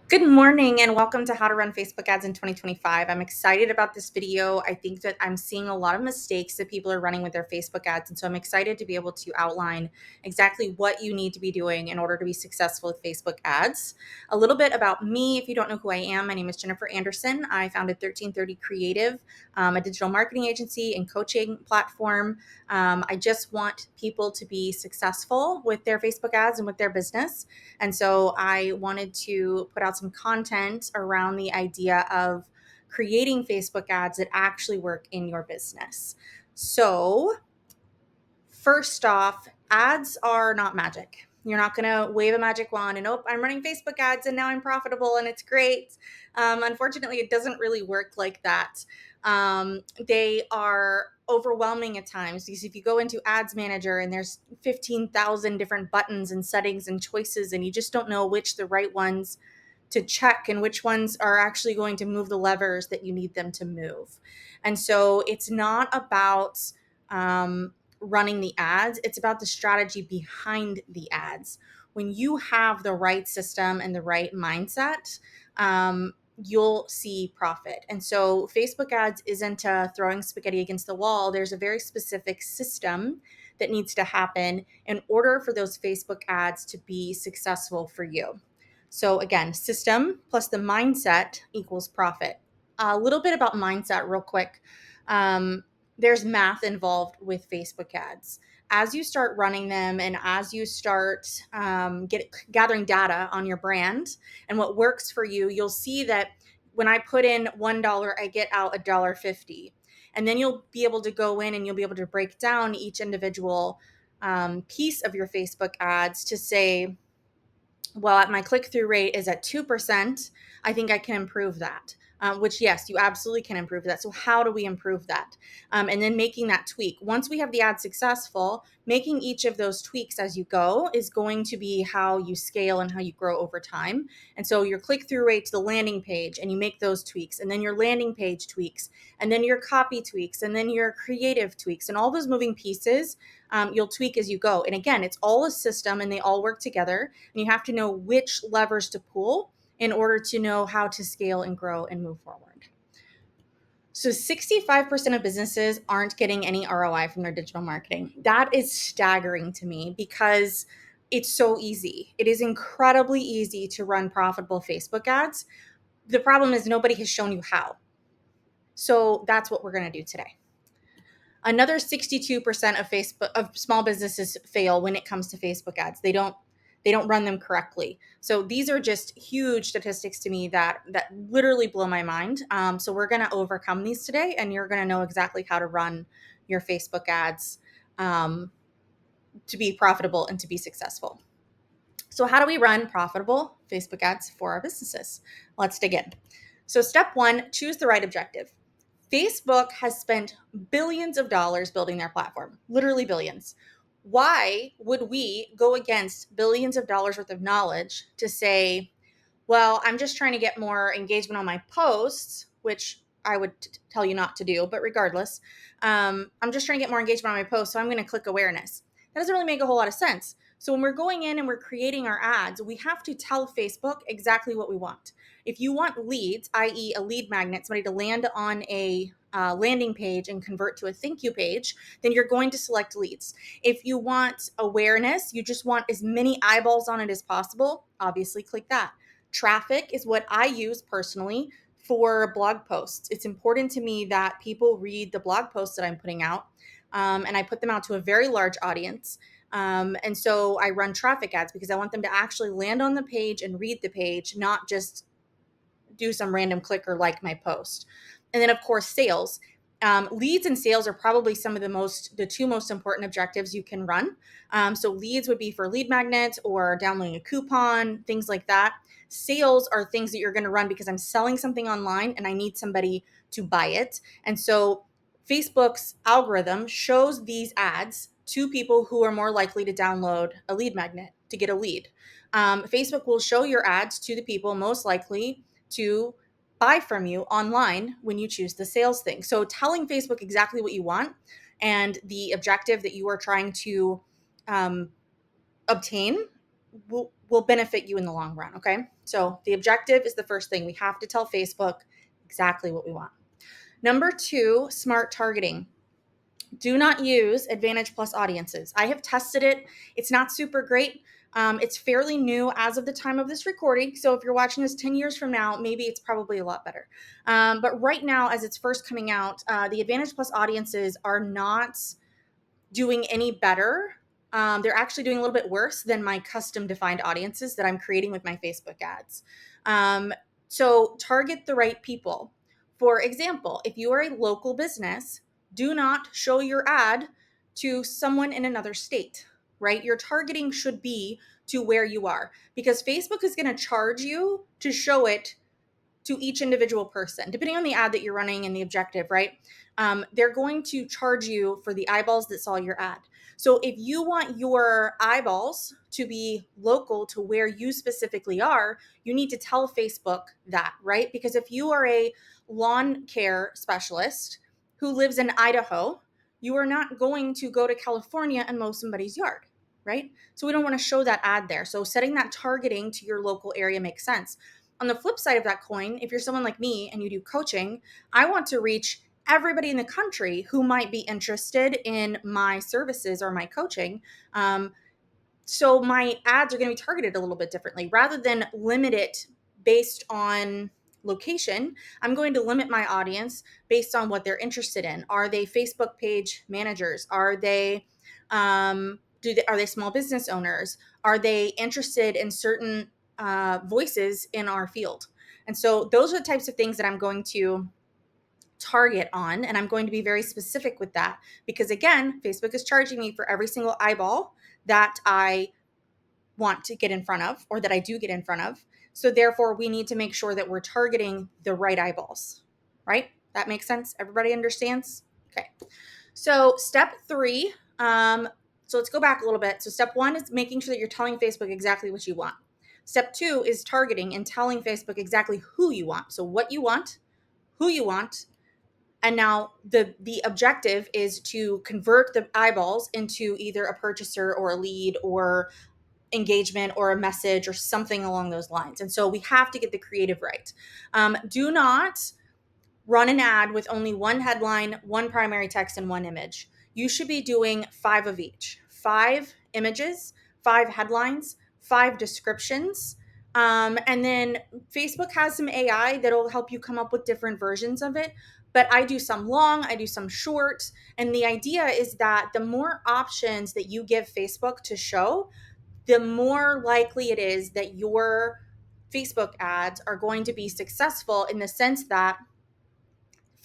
Good morning and welcome to How to Run Facebook Ads in 2025. I'm excited about this video. I think that I'm seeing a lot of mistakes that people are running with their Facebook ads. And so I'm excited to be able to outline exactly what you need to be doing in order to be successful with Facebook ads. A little bit about me, if you don't know who I am, my name is Jennifer Anderson. I founded 1330 Creative, a digital marketing agency and coaching platform. I just want people to be successful with their Facebook ads and with their business. And so I wanted to put out some content around the idea of creating Facebook ads that actually work in your business. So, first off, ads are not magic. You're not going to wave a magic wand and, oh, I'm running Facebook ads and now I'm profitable and it's great. Unfortunately, it doesn't really work like that. They are overwhelming at times because if you go into Ads Manager and there's 15,000 different buttons and settings and choices, and you just don't know which the right ones to check and which ones are actually going to move the levers that you need them to move. And so it's not about running the ads, it's about the strategy behind the ads. When you have the right system and the right mindset, you'll see profit. And so Facebook ads isn't throwing spaghetti against the wall. There's a very specific system that needs to happen in order for those Facebook ads to be successful for you. So again, system plus the mindset equals profit. A little bit about mindset real quick. There's math involved with Facebook ads. As you start running them and as you start gathering data on your brand and what works for you, you'll see that when I put in $1, I get out $1.50. And then you'll be able to go in and you'll be able to break down each individual piece of your Facebook ads to say, well, my click-through rate is at 2%. I think I can improve that. Which, yes, you absolutely can improve that. So how do we improve that? And then making that tweak. Once we have the ad successful, making each of those tweaks as you go is going to be how you scale and how you grow over time. And so your click-through rate to the landing page, and you make those tweaks, and then your landing page tweaks, and then your copy tweaks, and then your creative tweaks, and all those moving pieces you'll tweak as you go. And again, it's all a system and they all work together. And you have to know which levers to pull in order to know how to scale and grow and move forward. So 65% of businesses aren't getting any ROI from their digital marketing. That is staggering to me because it's so easy. It is incredibly easy to run profitable Facebook ads. The problem is nobody has shown you how. So that's what we're going to do today. Another 62% of small businesses fail when it comes to Facebook ads. They don't run them correctly. So these are just huge statistics to me that literally blow my mind. So we're going to overcome these today, and you're going to know exactly how to run your Facebook ads to be profitable and to be successful. So how do we run profitable Facebook ads for our businesses? Let's dig in. So step one, choose the right objective. Facebook has spent billions of dollars building their platform, literally billions. Why would we go against billions of dollars worth of knowledge to say, well, I'm just trying to get more engagement on my posts, which I would tell you not to do, but regardless, I'm just trying to get more engagement on my posts, so I'm going to click awareness. That doesn't really make a whole lot of sense. So when we're going in and we're creating our ads, we have to tell Facebook exactly what we want. If you want leads, i.e. a lead magnet, somebody to land on a landing page and convert to a thank you page, then you're going to select leads. If you want awareness, you just want as many eyeballs on it as possible, obviously click that. Traffic is what I use personally for blog posts. It's important to me that people read the blog posts that I'm putting out, and I put them out to a very large audience. And so I run traffic ads because I want them to actually land on the page and read the page, not just do some random click or like my post. And then, of course, sales. Leads and sales are probably some of the two most important objectives you can run. So leads would be for lead magnets or downloading a coupon, things like that. Sales are things that you're going to run because I'm selling something online and I need somebody to buy it. And so Facebook's algorithm shows these ads to people who are more likely to download a lead magnet to get a lead. Facebook will show your ads to the people most likely to buy from you online when you choose the sales thing. So telling Facebook exactly what you want and the objective that you are trying to obtain will benefit you in the long run. Okay. So the objective is the first thing. We have to tell Facebook exactly what we want. Number two, smart targeting. Do not use Advantage Plus audiences. I have tested it. It's not super great. It's fairly new as of the time of this recording. So if you're watching this 10 years from now, maybe it's probably a lot better. But right now, as it's first coming out, the Advantage Plus audiences are not doing any better. They're actually doing a little bit worse than my custom defined audiences that I'm creating with my Facebook ads. So target the right people. For example, if you are a local business, do not show your ad to someone in another state, right? Your targeting should be to where you are, because Facebook is going to charge you to show it to each individual person, depending on the ad that you're running and the objective, right? They're going to charge you for the eyeballs that saw your ad. So if you want your eyeballs to be local to where you specifically are, you need to tell Facebook that, right? Because if you are a lawn care specialist who lives in Idaho, you are not going to go to California and mow somebody's yard, right? So we don't want to show that ad there. So setting that targeting to your local area makes sense. On the flip side of that coin, if you're someone like me and you do coaching, I want to reach everybody in the country who might be interested in my services or my coaching. So my ads are going to be targeted a little bit differently. Rather than limit it based on location, I'm going to limit my audience based on what they're interested in. Are they Facebook page managers? Are they are they small business owners? Are they interested in certain voices in our field? And so those are the types of things that I'm going to target on, and I'm going to be very specific with that, because again, Facebook is charging me for every single eyeball that I want to get in front of, or that I do get in front of. So therefore, we need to make sure that we're targeting the right eyeballs, right? That makes sense? Everybody understands? Okay. So step three, so let's go back a little bit. So step one is making sure that you're telling Facebook exactly what you want. Step two is targeting and telling Facebook exactly who you want. So what you want, who you want, and now the objective is to convert the eyeballs into either a purchaser or a lead or engagement or a message or something along those lines. And so we have to get the creative right. Do not run an ad with only one headline, one primary text, and one image. You should be doing 5 of each: 5 images, 5 headlines, 5 descriptions. And then Facebook has some AI that'll help you come up with different versions of it. But I do some long, I do some short. And the idea is that the more options that you give Facebook to show, the more likely it is that your Facebook ads are going to be successful, in the sense that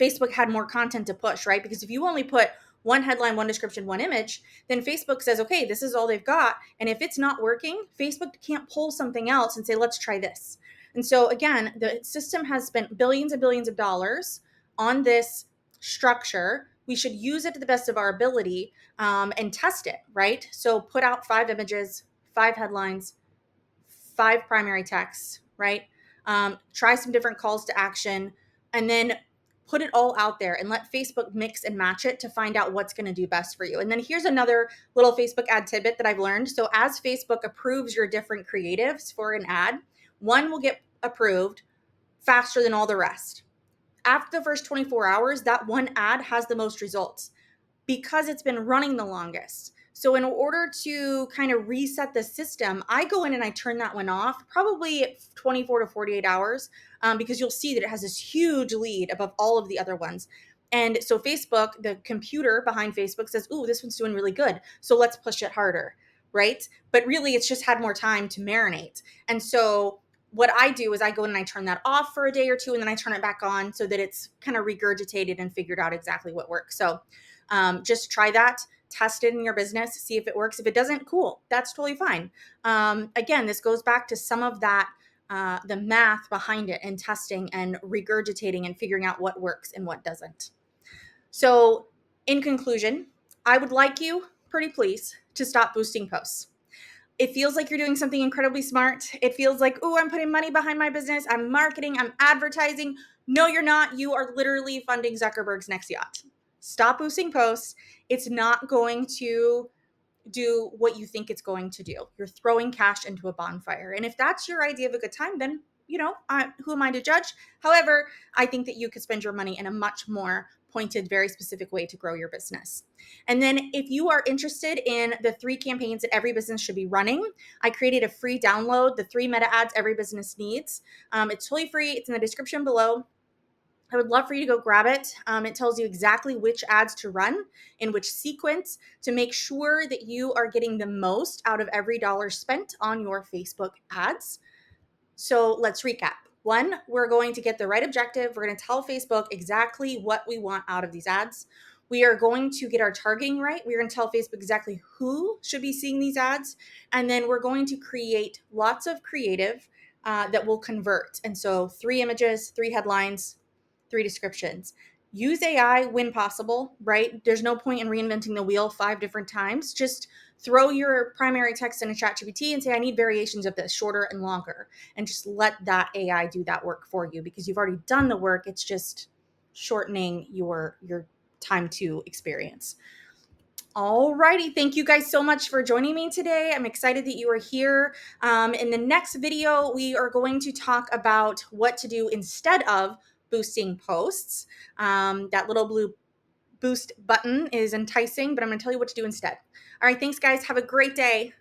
Facebook had more content to push, right? Because if you only put one headline, one description, one image, then Facebook says, okay, this is all they've got. And if it's not working, Facebook can't pull something else and say, let's try this. And so again, the system has spent billions and billions of dollars on this structure. We should use it to the best of our ability, and test it, right? So put out 5 images, 5 headlines, 5 primary texts, right? Try some different calls to action, and then put it all out there and let Facebook mix and match it to find out what's going to do best for you. And then here's another little Facebook ad tidbit that I've learned. So as Facebook approves your different creatives for an ad, one will get approved faster than all the rest. After the first 24 hours, that one ad has the most results because it's been running the longest. So in order to kind of reset the system, I go in and I turn that one off probably 24 to 48 hours, because you'll see that it has this huge lead above all of the other ones. And so Facebook, the computer behind Facebook, says, ooh, this one's doing really good, so let's push it harder, right? But really, it's just had more time to marinate. And so what I do is I go in and I turn that off for a day or two, and then I turn it back on so that it's kind of regurgitated and figured out exactly what works. So just try that, test it in your business, see if it works. If it doesn't, cool, that's totally fine. Again, this goes back to some of that, the math behind it, and testing and regurgitating and figuring out what works and what doesn't. So in conclusion, I would like you, pretty please, to stop boosting posts. It feels like you're doing something incredibly smart. It feels like, oh, I'm putting money behind my business. I'm marketing, I'm advertising. No, you're not. You are literally funding Zuckerberg's next yacht. Stop boosting posts. It's not going to do what you think it's going to do. You're throwing cash into a bonfire. And if that's your idea of a good time, then, who am I to judge? However, I think that you could spend your money in a much more pointed, very specific way to grow your business. And then if you are interested in the 3 campaigns that every business should be running, I created a free download, the 3 meta ads every business needs. It's totally free. It's in the description below. I would love for you to go grab it. It tells you exactly which ads to run in which sequence to make sure that you are getting the most out of every dollar spent on your Facebook ads. So let's recap. 1, we're going to get the right objective. We're going to tell Facebook exactly what we want out of these ads. We are going to get our targeting right. We're going to tell Facebook exactly who should be seeing these ads. And then we're going to create lots of creative that will convert. And so 3 images, 3 headlines, 3 descriptions. Use AI when possible, right? There's no point in reinventing the wheel 5 different times. Just throw your primary text in a ChatGPT and say, I need variations of this, shorter and longer, and just let that AI do that work for you because you've already done the work. It's just shortening your time to experience. Alrighty, thank you guys so much for joining me today. I'm excited that you are here. In the next video, we are going to talk about what to do instead of boosting posts. That little blue boost button is enticing, but I'm going to tell you what to do instead. All right, thanks guys. Have a great day.